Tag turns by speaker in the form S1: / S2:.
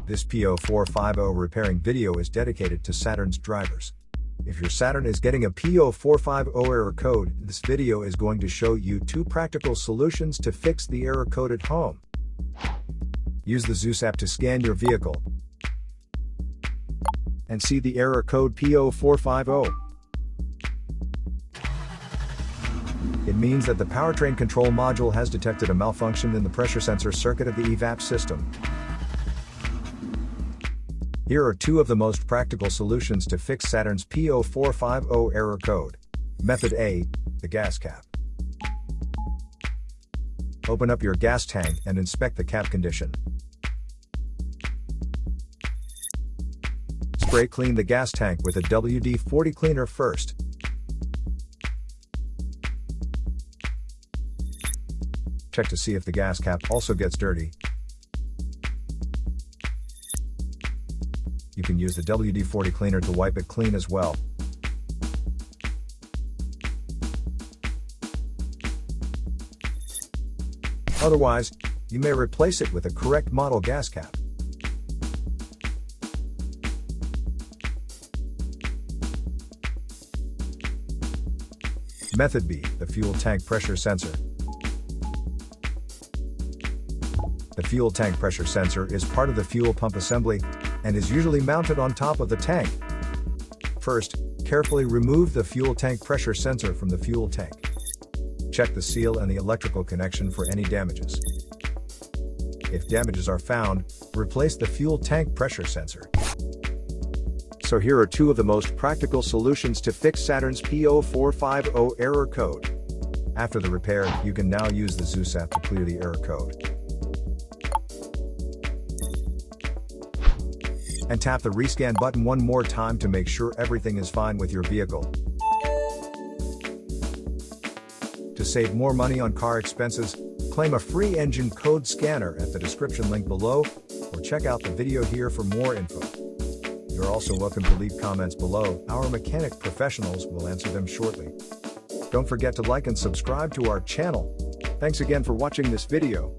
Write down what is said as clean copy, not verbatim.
S1: This P0450 repairing video is dedicated to Saturn's drivers. If your Saturn is getting a P0450 error code, this video is going to show you 2 practical solutions to fix the error code at home. Use the Zeus app to scan your vehicle and see the error code P0450. It means that the powertrain control module has detected a malfunction in the pressure sensor circuit of the EVAP system. Here are 2 of the most practical solutions to fix Saturn's P0450 error code. Method A, the gas cap. Open up your gas tank and inspect the cap condition. Spray clean the gas tank with a WD-40 cleaner first. Check to see if the gas cap also gets dirty. You can use the WD-40 cleaner to wipe it clean as well. Otherwise, you may replace it with a correct model gas cap. Method B, the fuel tank pressure sensor. The fuel tank pressure sensor is part of the fuel pump assembly and is usually mounted on top of the tank. First, carefully remove the fuel tank pressure sensor from the fuel tank. Check the seal and the electrical connection for any damages. If damages are found, replace the fuel tank pressure sensor. So here are 2 of the most practical solutions to fix Saturn's P0450 error code. After the repair, you can now use the Zeus app to clear the error code. And tap the rescan button one more time to make sure everything is fine with your vehicle. To save more money on car expenses, claim a free engine code scanner at the description link below, or check out the video here for more info. You're also welcome to leave comments below. Our mechanic professionals will answer them shortly. Don't forget to like and subscribe to our channel. Thanks again for watching this video.